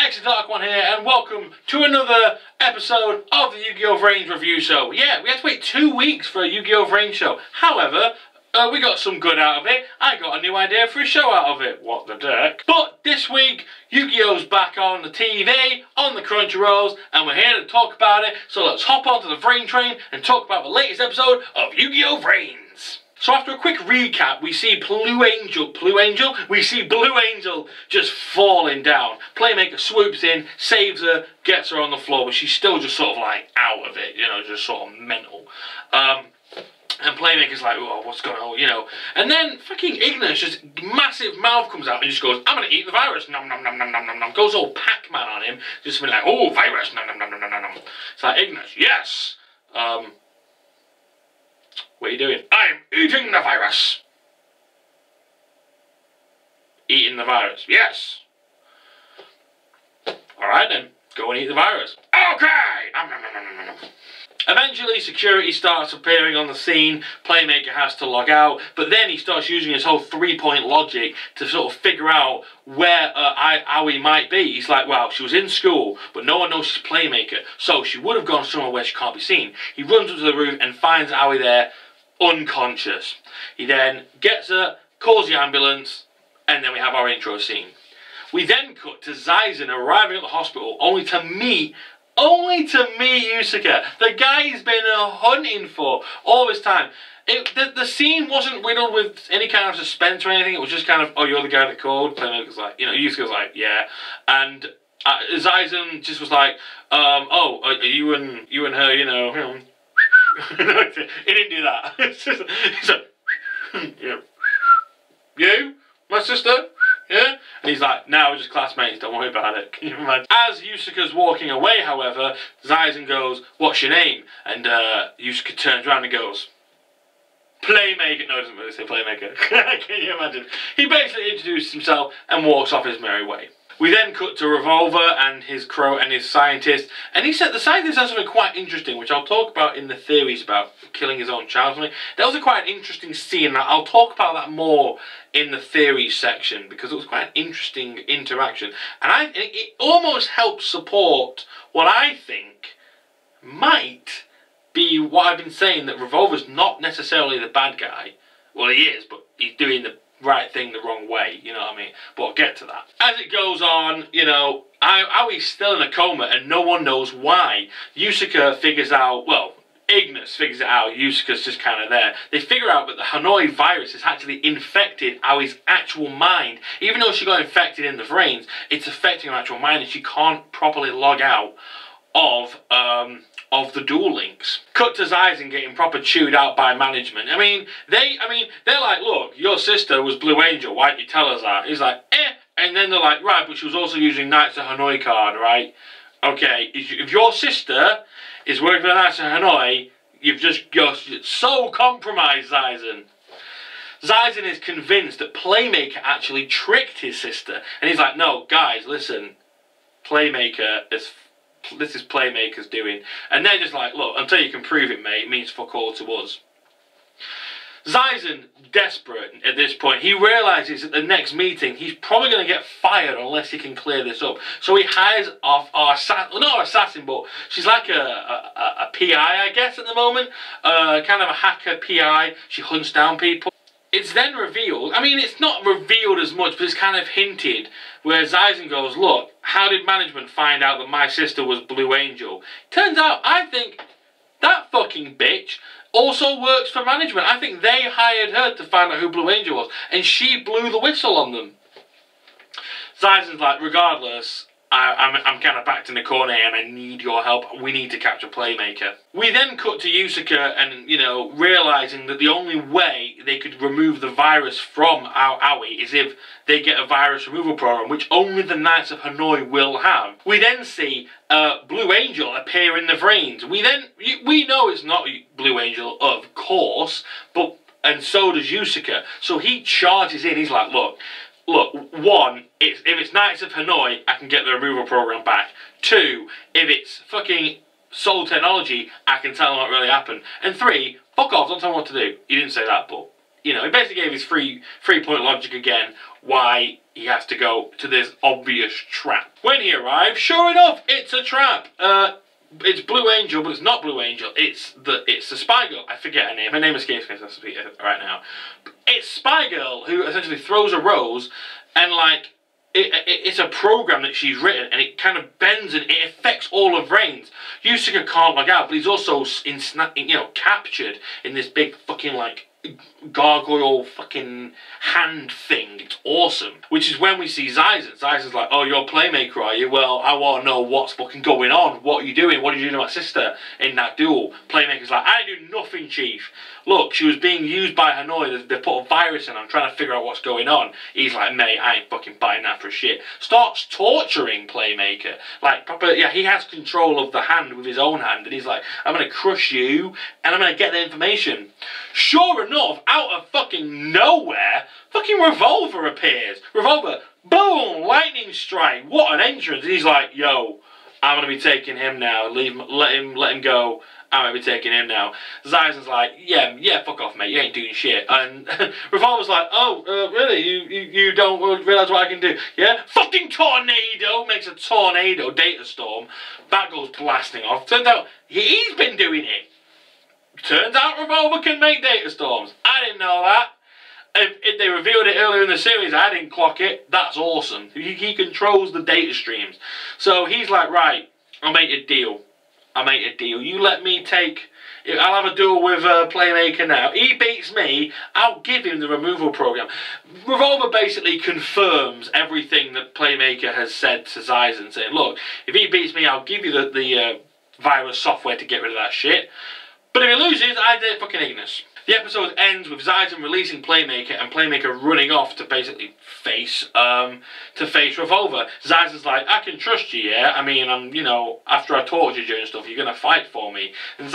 xthedarkone here, and welcome to another episode of the Yu-Gi-Oh! VRains review show. Yeah, we had to wait 2 weeks for a Yu-Gi-Oh! VRains show. However, we got some good out of it. I got a new idea for a show out of it. What the dick? But this week, Yu-Gi-Oh's back on the TV, on the Crunchyrolls, and we're here to talk about it. So let's hop onto the VRains train and talk about the latest episode of Yu-Gi-Oh! VRains. So after a quick recap, we see Blue Angel just falling down. Playmaker swoops in, saves her, gets her on the floor, but she's still just sort of like out of it, you know, just sort of mental. And Playmaker's like, oh, what's going on, you know. And then fucking Ignorance, just massive mouth comes out and just goes, I'm gonna eat the virus, nom nom nom nom nom nom nom. Goes all Pac-Man on him, just being like, oh, virus, nom nom nom nom nom nom. It's like, Ignorance, yes. What are you doing? I'm eating the virus. Eating the virus, yes. Alright then, go and eat the virus. Okay! Nom, nom, nom, nom, nom, nom. Eventually, security starts appearing on the scene. Playmaker has to log out, but then he starts using his whole three-point logic to sort of figure out where Aoi might be. He's like, well, she was in school, but no one knows she's Playmaker, so she would have gone somewhere where she can't be seen. He runs up to the roof and finds Aoi there, unconscious. He then gets her, calls the ambulance, and then we have our intro scene. We then cut to Zaizen arriving at the hospital, only to meet Yusuke, the guy he's been hunting for all this time. The scene wasn't riddled with any kind of suspense or anything. It was just kind of, oh, you're the guy that called. Playmaker's like, you know, Yusuke was like, yeah. And Zaizen just was like, oh, are you and her, you know. He didn't do that. He's like, yeah. You? My sister? Yeah? And he's like, no, we're just classmates, don't worry about it. Can you imagine? As Yusuke's walking away, however, Zaizen goes, what's your name? And Yusuke turns around and goes, Playmaker. No, he doesn't really say Playmaker. Can you imagine? He basically introduces himself and walks off his merry way. We then cut to Revolver and his crow and his scientist, and he said the scientist has something quite interesting, which I'll talk about in the theories about killing his own child. That was quite an interesting scene. I'll talk about that more in the theories section because it was quite an interesting interaction, and it almost helps support what I think might be what I've been saying, that Revolver's not necessarily the bad guy. Well, he is, but he's doing the right thing the wrong way, you know what I mean? But I'll get to that. As it goes on, you know, Aoi's still in a coma and no one knows why. Yusuke figures out, well, Ignis figures it out, Yusuke's just kind of there. They figure out that the Hanoi virus has actually infected Aoi's actual mind. Even though she got infected in the VRains, it's affecting her actual mind and she can't properly log out of the duel links. Cut to Zaizen getting proper chewed out by management. They're like, look, your sister was Blue Angel, why didn't you tell us that? He's like, eh. And then they're like, right, but she was also using Knights of Hanoi card, right? Okay, if your sister is working for the Knights of Hanoi, you're so compromised, Zaizen. Zaizen is convinced that Playmaker actually tricked his sister. And he's like, no, guys, listen, this is Playmaker's doing. And they're just like, look, until you can prove it, mate, it means fuck all to us. Zaizen, desperate at this point, he realises at the next meeting he's probably going to get fired unless he can clear this up. So he hires off our not assassin, but she's like a PI, I guess, at the moment. Kind of a hacker PI. She hunts down people. It's then revealed, it's not revealed as much, but it's kind of hinted, where Zaizen goes, look, how did management find out that my sister was Blue Angel? Turns out, I think that fucking bitch also works for management. I think they hired her to find out who Blue Angel was, and she blew the whistle on them. Zaizen's like, regardless, I'm kind of backed in the corner and I need your help. We need to capture Playmaker. We then cut to Yusuke and, you know, realising that the only way they could remove the virus from Aoi is if they get a virus removal program, which only the Knights of Hanoi will have. We then see Blue Angel appear in the VRains. We know it's not Blue Angel, of course, and so does Yusuke. So he charges in. He's like, look, one, if it's Knights of Hanoi, I can get the removal program back. Two, if it's fucking Soul Technology, I can tell them what really happened. And three, fuck off, don't tell me what to do. You didn't say that, but you know, he basically gave his three-point logic again why he has to go to this obvious trap. When he arrives, sure enough, it's a trap. It's Blue Angel, but it's not Blue Angel. It's the Spy Girl. I forget her name. Her name escapes me right now. It's Spy Girl who essentially throws a rose, and like it's a program that she's written, and it kind of bends and it affects all of VRains. Yusuke can't log out, but he's also captured in this big fucking like gargoyle fucking hand thing. It's awesome. Which is when we see Zaizen. Zaizen's like, oh, you're a Playmaker, are you? Well, I want to know what's fucking going on. What are you doing? What did you do to my sister in that duel? Playmaker's like, I do nothing, Chief. Look, she was being used by Hanoi. They put a virus in. I'm trying to figure out what's going on. He's like, mate, I ain't fucking buying that for shit. Starts torturing Playmaker. Like, proper, yeah, he has control of the hand with his own hand. And he's like, I'm going to crush you, and I'm going to get the information. Sure enough, out of fucking nowhere, fucking Revolver appears. Revolver, boom, lightning strike. What an entrance. And he's like, yo, I'm going to be taking him now. Let him go. I'm going to be taking him now. Zaizen's like, yeah, fuck off, mate. You ain't doing shit. And Revolver's like, oh, really? You don't realise what I can do? Yeah? Fucking tornado! Makes a tornado data storm. That goes blasting off. Turns out he's been doing it. Turns out Revolver can make data storms. I didn't know that. If they revealed it earlier in the series, I didn't clock it. That's awesome. He controls the data streams. So he's like, right, I'll make a deal. You let me take... I'll have a duel with Playmaker now. He beats me, I'll give him the removal program. Revolver basically confirms everything that Playmaker has said to Zaizen, saying, look, if he beats me, I'll give you the virus software to get rid of that shit. But if he loses, I did fucking Ignis. The episode ends with Zaizen releasing Playmaker and Playmaker running off to basically face Revolver. Zaizen's like, I can trust you, yeah? I mean, after I tortured you and stuff, you're gonna fight for me. And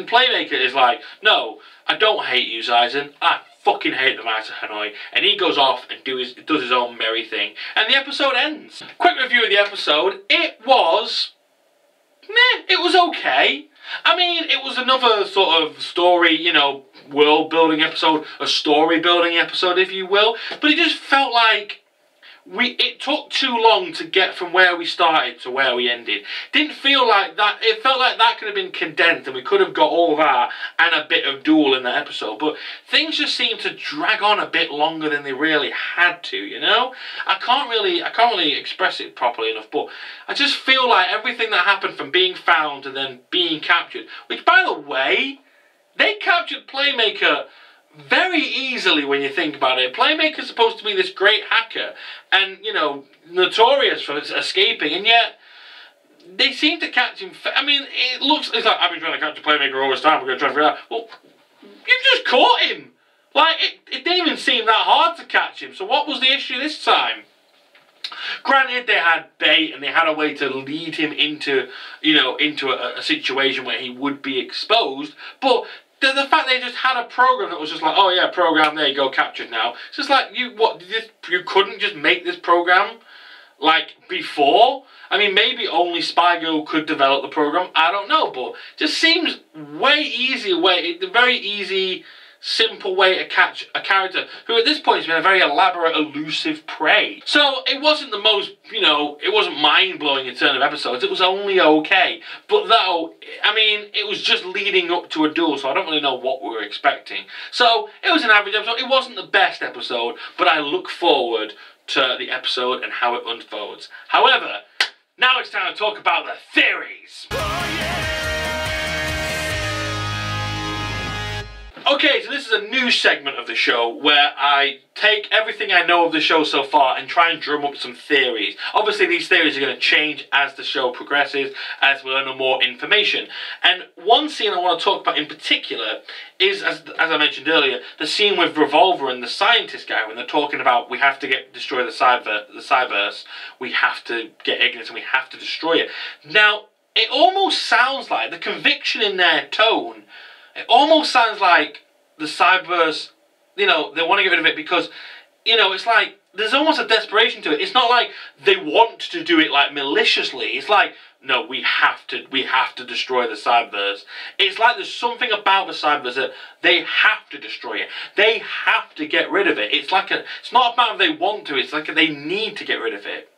Playmaker is like, no, I don't hate you, Zaizen. I fucking hate the Knights of Hanoi. And he goes off and does his own merry thing. And the episode ends. Quick review of the episode. It was okay. I mean, it was another sort of story, world-building episode, a story-building episode, if you will. But it just felt like it took too long to get from where we started to where we ended. Didn't feel like that. It felt like that could have been condensed and we could have got all that and a bit of duel in that episode. But things just seemed to drag on a bit longer than they really had to, I can't really express it properly enough, but I just feel like everything that happened from being found to then being captured, which by the way, they captured Playmaker very easily when you think about it. Playmaker's supposed to be this great hacker and, notorious for escaping, and yet they seem to catch him. I mean, it's like, I've been trying to catch a Playmaker all this time, we're going to try to figure out. Well, you've just caught him. Like, it didn't even seem that hard to catch him, so what was the issue this time? Granted, they had bait and they had a way to lead him into a situation where he would be exposed, but the fact they just had a program that was just like, oh yeah, program, there you go, captured now. It's just like, you couldn't just make this program like before? I mean, maybe only Spy Girl could develop the program, I don't know, but just seems very easy, simple way to catch a character who at this point has been a very elaborate, elusive prey. So it wasn't the most, it wasn't mind-blowing in terms of episodes, it was only okay. But though, I mean, it was just leading up to a duel, so I don't really know what we were expecting. So it was an average episode. It wasn't the best episode, but I look forward to the episode and how it unfolds. However, now it's time to talk about the theories. Okay, so this is a new segment of the show where I take everything I know of the show so far and try and drum up some theories. Obviously, these theories are going to change as the show progresses, as we learn more information. And one scene I want to talk about in particular is, as I mentioned earlier, the scene with Revolver and the scientist guy when they're talking about we have to destroy the cyberse, we have to get Ignis and we have to destroy it. Now, it almost sounds like the conviction in their tone. It almost sounds like the cyberverse, they want to get rid of it because, it's like there's almost a desperation to it. It's not like they want to do it like maliciously. It's like, no, we have to destroy the Cyberverse. It's like there's something about the Cyberverse that they have to destroy it. They have to get rid of it. It's like it's not about if they want to, it's like they need to get rid of it.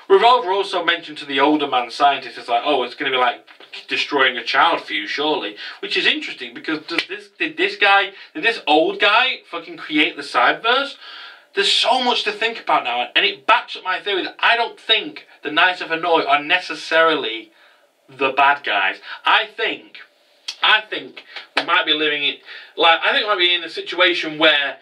Revolver also mentioned to the older man scientist, it's like, oh, it's going to be like destroying a child for you, surely. Which is interesting, because did this old guy fucking create the Cyberverse? There's so much to think about now, and it backs up my theory that I don't think the Knights of Hanoi are necessarily the bad guys. I think we might be living in, I think we might be in a situation where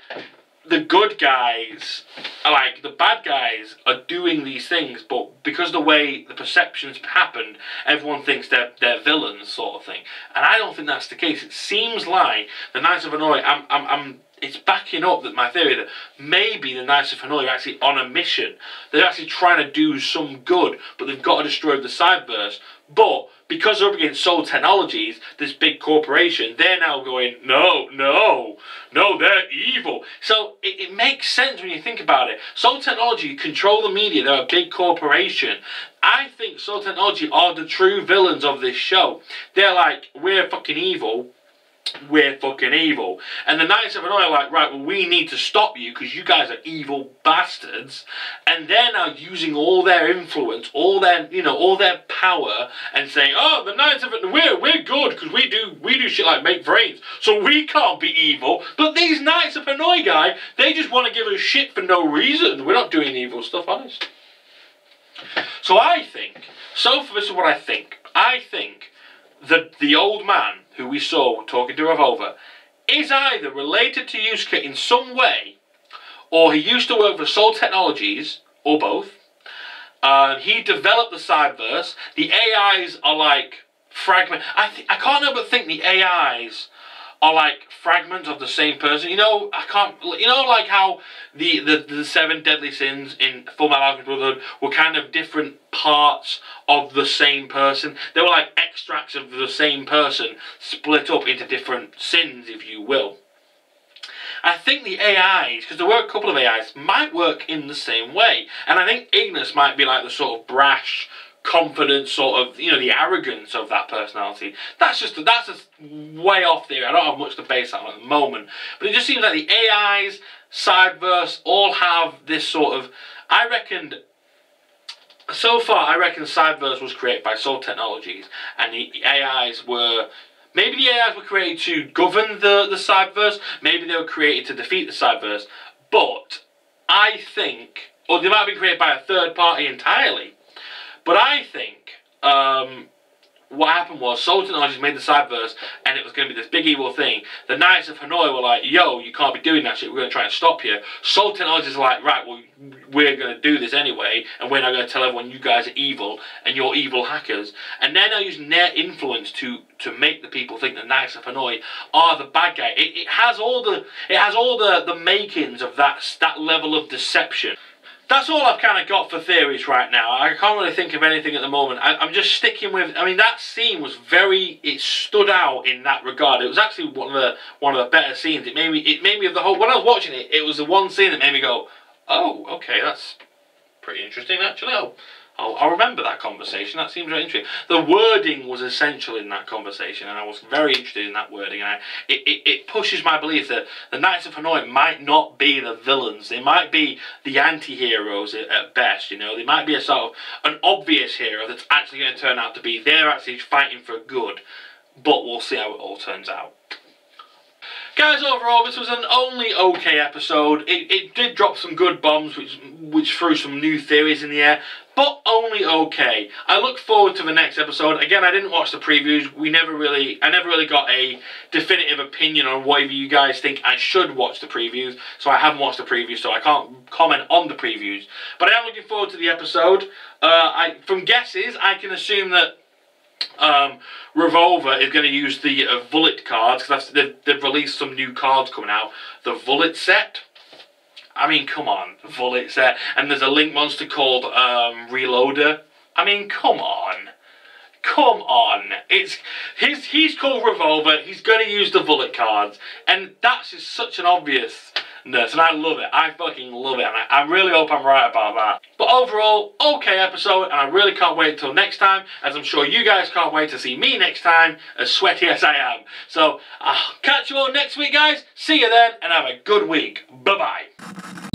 the good guys, like the bad guys, are doing these things, but because of the way the perceptions happened, everyone thinks they're villains, sort of thing. And I don't think that's the case. It seems like the Knights of Hanoi, it's backing up that my theory that maybe the Knights of Hanoi are actually on a mission. They're actually trying to do some good, but they've got to destroy the Cyberverse. But because they're up against Soul Technologies, this big corporation, they're now going, no, they're evil. So it makes sense when you think about it. Soul Technology control the media. They're a big corporation. I think Soul Technology are the true villains of this show. They're like, we're fucking evil. We're fucking evil. And the Knights of Hanoi are like, right, well, we need to stop you because you guys are evil bastards. And they're now using all their influence, all their, all their power, and saying, oh, the Knights of Hanoi, we're good because we do shit like make VRains, so we can't be evil. But these Knights of Hanoi guy, they just want to give us shit for no reason. We're not doing evil stuff, honest. So this is what I think. I think that the old man who we saw talking to Revolver is either related to Yusuke in some way, or he used to work for Soul Technologies, or both. He developed the Cyberverse. The AIs are like fragment. I can't help but think the AIs are like fragments of the same person. Like how the 7 deadly sins in Fullmetal Alchemist Brotherhood were kind of different parts of the same person. They were like extracts of the same person split up into different sins, if you will. I think the AIs, because there were a couple of AIs, might work in the same way. And I think Ignis might be like the sort of brash, confident sort of, the arrogance of that personality. That's just way off there. I don't have much to base that on at the moment. But it just seems like the AIs, Cyberverse, all have this sort of, so far, I reckon Cyberverse was created by Soul Technologies, and the AIs were, maybe the AIs were created to govern the Cyberverse, maybe they were created to defeat the Cyberverse, but I think, or they might have been created by a third party entirely, but I think what happened was Soul Technologies made the Cyberverse and it was going to be this big evil thing. The Knights of Hanoi were like, yo, you can't be doing that shit, we're going to try and stop you. Soul Technologies are like, right, well, we're going to do this anyway, and we're not going to tell everyone you guys are evil and you're evil hackers. And they're now using their influence to make the people think the Knights of Hanoi are the bad guy. It has all the makings of that level of deception. That's all I've kind of got for theories right now. I can't really think of anything at the moment. I'm just sticking with, that scene was it stood out in that regard. It was actually one of the better scenes. It made me of the whole, when I was watching it, it was the one scene that made me go, oh, okay, that's pretty interesting actually. I'll remember that conversation. That seems very interesting. The wording was essential in that conversation, and I was very interested in that wording. And it pushes my belief that the Knights of Hanoi might not be the villains. They might be the anti-heroes at best. They might be a sort of an obvious hero that's actually going to turn out to be they're actually fighting for good. But we'll see how it all turns out. Guys, overall, this was an only okay episode. It did drop some good bombs, which threw some new theories in the air, but only okay. I look forward to the next episode. Again, I didn't watch the previews. I never really got a definitive opinion on whether you guys think I should watch the previews, so I haven't watched the previews, so I can't comment on the previews. But I am looking forward to the episode. From guesses, I can assume that Revolver is going to use the Vullet cards, because they've released some new cards coming out. The Vullet set. Come on, the Vullet set. And there's a Link monster called Reloader. Come on. Come on. He's called Revolver. He's going to use the Vullet cards. And that's just such an obvious nurse, and I love it. I fucking love it, and I really hope I'm right about that. But overall, okay episode, and I really can't wait until next time, as I'm sure you guys can't wait to see me next time, as sweaty as I am. So, I'll catch you all next week, guys. See you then, and have a good week. Bye-bye.